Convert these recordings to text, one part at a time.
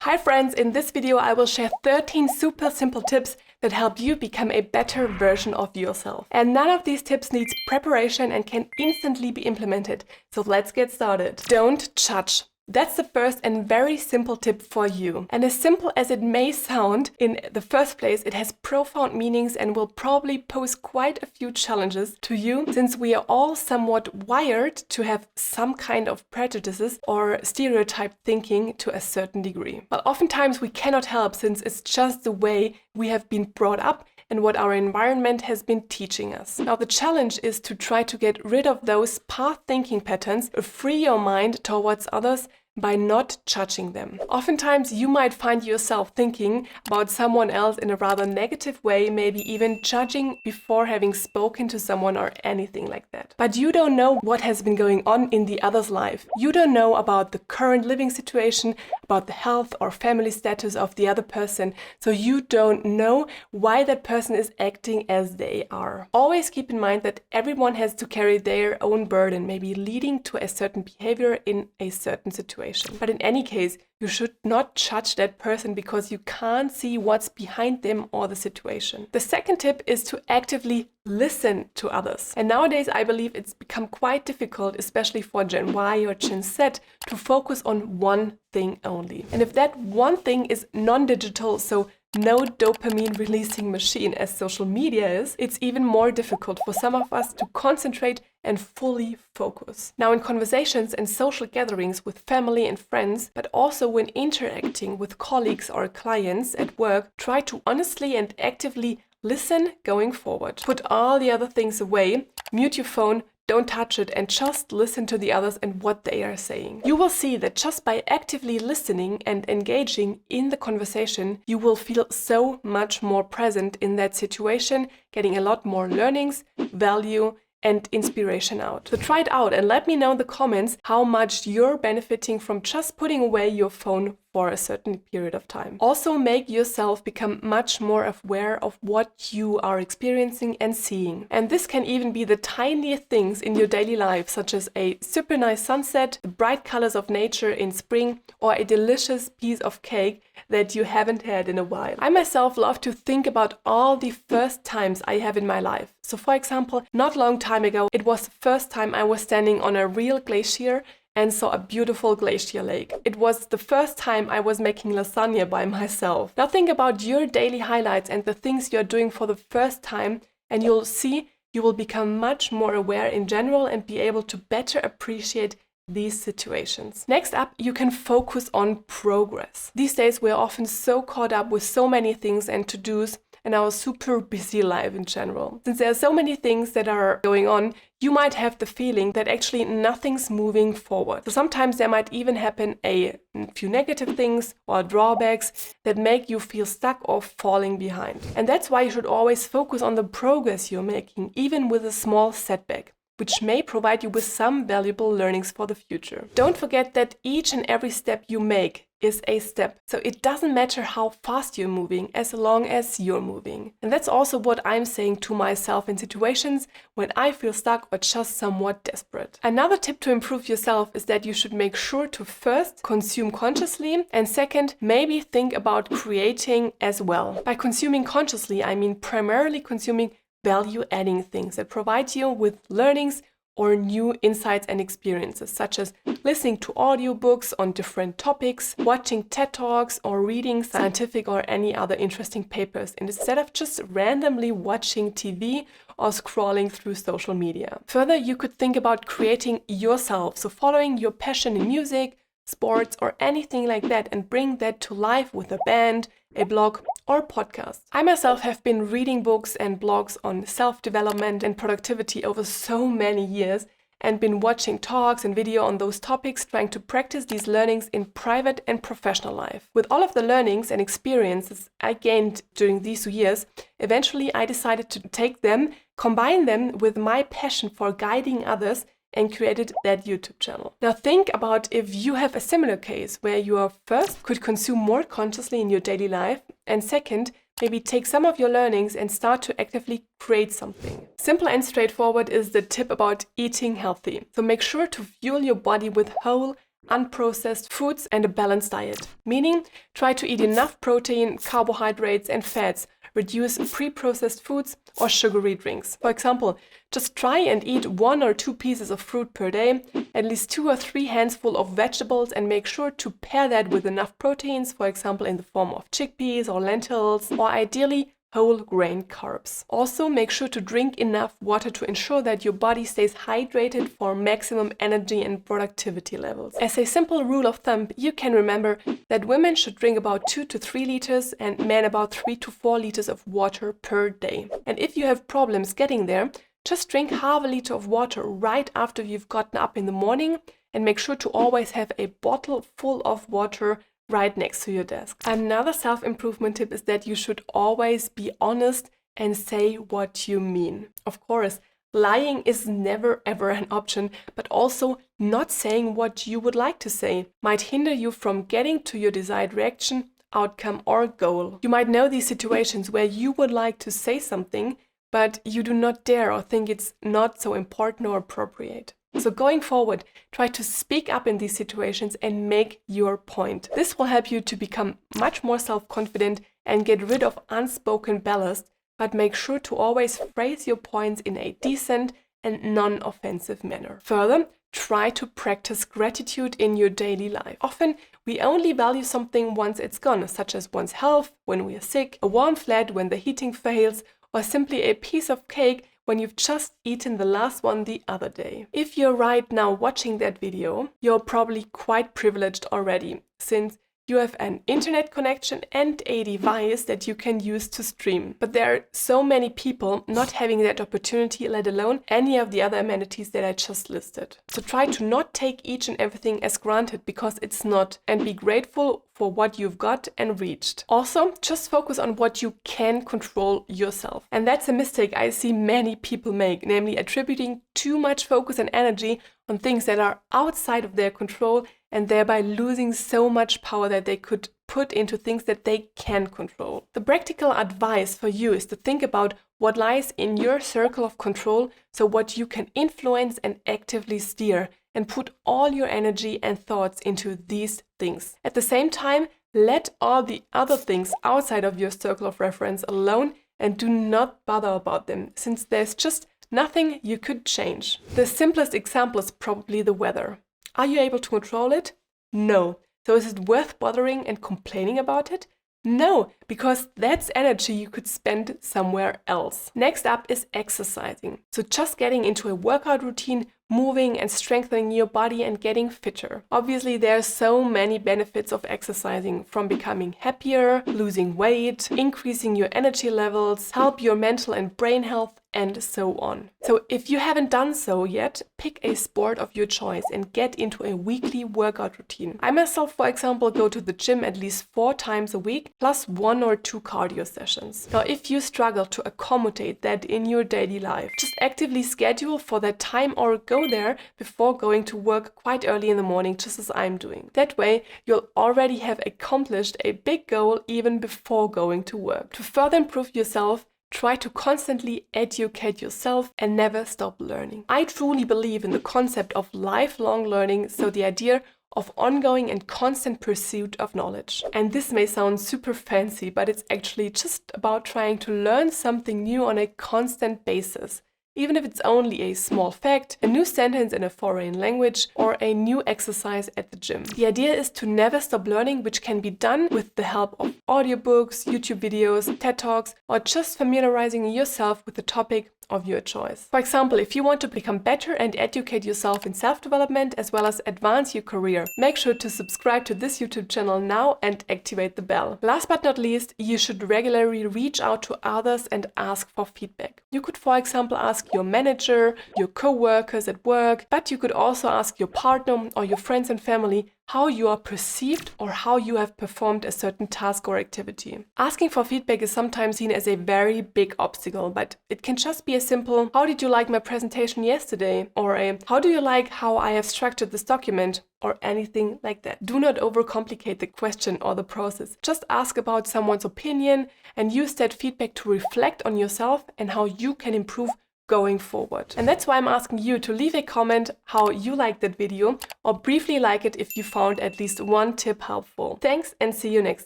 Hi friends, in this video I will share 13 super simple tips that help you become a better version of yourself. And none of these tips needs preparation and can instantly be implemented. So let's get started. Don't judge. That's the first and very simple tip for you. And as simple as it may sound, in the first place, it has profound meanings and will probably pose quite a few challenges to you, since we are all somewhat wired to have some kind of prejudices or stereotype thinking to a certain degree. But oftentimes we cannot help, since it's just the way we have been brought up and what our environment has been teaching us. Now the challenge is to try to get rid of those past thinking patterns, free your mind towards others by not judging them. Oftentimes you might find yourself thinking about someone else in a rather negative way, maybe even judging before having spoken to someone or anything like that. But you don't know what has been going on in the other's life. You don't know about the current living situation, about the health or family status of the other person, so you don't know why that person is acting as they are. Always keep in mind that everyone has to carry their own burden, maybe leading to a certain behavior in a certain situation. But in any case, you should not judge that person because you can't see what's behind them or the situation. The second tip is to actively listen to others. And nowadays, I believe it's become quite difficult, especially for Gen Y or Gen Z, to focus on one thing only. And if that one thing is non-digital, so no dopamine releasing machine as social media is, it's even more difficult for some of us to concentrate and fully focus. Now in conversations and social gatherings with family and friends, but also when interacting with colleagues or clients at work, try to honestly and actively listen going forward. Put all the other things away, mute your phone, don't touch it, and just listen to the others and what they are saying. You will see that just by actively listening and engaging in the conversation, you will feel so much more present in that situation, getting a lot more learnings, value, and inspiration out. So try it out and let me know in the comments how much you're benefiting from just putting away your phone for a certain period of time. Also make yourself become much more aware of what you are experiencing and seeing. And this can even be the tiniest things in your daily life, such as a super nice sunset, the bright colors of nature in spring, or a delicious piece of cake that you haven't had in a while. I myself love to think about all the first times I have in my life. So for example, not long time ago, it was the first time I was standing on a real glacier and saw a beautiful glacier lake. It was the first time I was making lasagna by myself. Now think about your daily highlights and the things you're doing for the first time, and you'll see you will become much more aware in general and be able to better appreciate these situations. Next up, you can focus on progress. These days we're often so caught up with so many things and to-dos and our super busy life in general. Since there are so many things that are going on, you might have the feeling that actually nothing's moving forward. So sometimes there might even happen a few negative things or drawbacks that make you feel stuck or falling behind. And that's why you should always focus on the progress you're making, even with a small setback, which may provide you with some valuable learnings for the future. Don't forget that each and every step you make is a step. So it doesn't matter how fast you're moving as long as you're moving. And that's also what I'm saying to myself in situations when I feel stuck or just somewhat desperate. Another tip to improve yourself is that you should make sure to first consume consciously, and second, maybe think about creating as well. By consuming consciously, I mean primarily consuming value-adding things that provide you with learnings or new insights and experiences, such as listening to audiobooks on different topics, watching TED Talks, or reading scientific or any other interesting papers, instead of just randomly watching TV or scrolling through social media. Further, you could think about creating yourself, so following your passion in music, sports, or anything like that, and bring that to life with a band, a blog, or podcast. I myself have been reading books and blogs on self-development and productivity over so many years, and been watching talks and video on those topics, trying to practice these learnings in private and professional life. With all of the learnings and experiences I gained during these years, eventually I decided to take them, combine them with my passion for guiding others, and created that YouTube channel. Now think about if you have a similar case where you are first could consume more consciously in your daily life, and second, maybe take some of your learnings and start to actively create something. Simple and straightforward is the tip about eating healthy. So make sure to fuel your body with whole, unprocessed foods, and a balanced diet. Meaning, try to eat enough protein, carbohydrates, and fats. Reduce pre-processed foods or sugary drinks. For example, just try and eat 1 or 2 pieces of fruit per day, at least 2 or 3 handfuls of vegetables, and make sure to pair that with enough proteins, for example in the form of chickpeas or lentils, or ideally whole grain carbs. Also, make sure to drink enough water to ensure that your body stays hydrated for maximum energy and productivity levels. As a simple rule of thumb, you can remember that women should drink about 2 to 3 liters and men about 3 to 4 liters of water per day. And if you have problems getting there, just drink half a liter of water right after you've gotten up in the morning, and make sure to always have a bottle full of water right next to your desk. Another self-improvement tip is that you should always be honest and say what you mean. Of course, lying is never ever an option, but also not saying what you would like to say might hinder you from getting to your desired reaction, outcome, or goal. You might know these situations where you would like to say something, but you do not dare or think it's not so important or appropriate. So going forward, try to speak up in these situations and make your point. This will help you to become much more self-confident and get rid of unspoken ballast, but make sure to always phrase your points in a decent and non-offensive manner. Further, try to practice gratitude in your daily life. Often, we only value something once it's gone, such as one's health when we are sick, a warm flat when the heating fails, or simply a piece of cake when you've just eaten the last one the other day. If you're right now watching that video, you're probably quite privileged already, since you have an internet connection and a device that you can use to stream. But there are so many people not having that opportunity, let alone any of the other amenities that I just listed. So try to not take each and everything as granted, because it's not, and be grateful for what you've got and reached. Also, just focus on what you can control yourself. And that's a mistake I see many people make, namely attributing too much focus and energy on things that are outside of their control, and thereby losing so much power that they could put into things that they can control. The practical advice for you is to think about what lies in your circle of control, so what you can influence and actively steer, and put all your energy and thoughts into these things. At the same time, let all the other things outside of your circle of reference alone and do not bother about them, since there's just nothing you could change. The simplest example is probably the weather. Are you able to control it? No. So is it worth bothering and complaining about it? No, because that's energy you could spend somewhere else. Next up is exercising. So just getting into a workout routine, moving and strengthening your body and getting fitter. Obviously, there are so many benefits of exercising, from becoming happier, losing weight, increasing your energy levels, help your mental and brain health, and so on. So if you haven't done so yet, pick a sport of your choice and get into a weekly workout routine. I myself, for example, go to the gym at least 4 times a week, plus 1 or 2 cardio sessions. Now, if you struggle to accommodate that in your daily life, just actively schedule for that time or go there before going to work quite early in the morning, just as I'm doing. That way, you'll already have accomplished a big goal even before going to work. To further improve yourself, try to constantly educate yourself and never stop learning. I truly believe in the concept of lifelong learning, so the idea of ongoing and constant pursuit of knowledge. And this may sound super fancy, but it's actually just about trying to learn something new on a constant basis. Even if it's only a small fact, a new sentence in a foreign language, or a new exercise at the gym. The idea is to never stop learning, which can be done with the help of audiobooks, YouTube videos, TED Talks, or just familiarizing yourself with the topic of your choice. For example, if you want to become better and educate yourself in self-development as well as advance your career, make sure to subscribe to this YouTube channel now and activate the bell. Last but not least, you should regularly reach out to others and ask for feedback. You could, for example, ask your manager, your co-workers at work, but you could also ask your partner or your friends and family how you are perceived or how you have performed a certain task or activity. Asking for feedback is sometimes seen as a very big obstacle, but it can just be a simple, how did you like my presentation yesterday? Or a, how do you like how I have structured this document? Or anything like that. Do not overcomplicate the question or the process. Just ask about someone's opinion and use that feedback to reflect on yourself and how you can improve going forward. And that's why I'm asking you to leave a comment how you liked that video, or briefly like it if you found at least one tip helpful. Thanks and see you next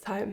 time.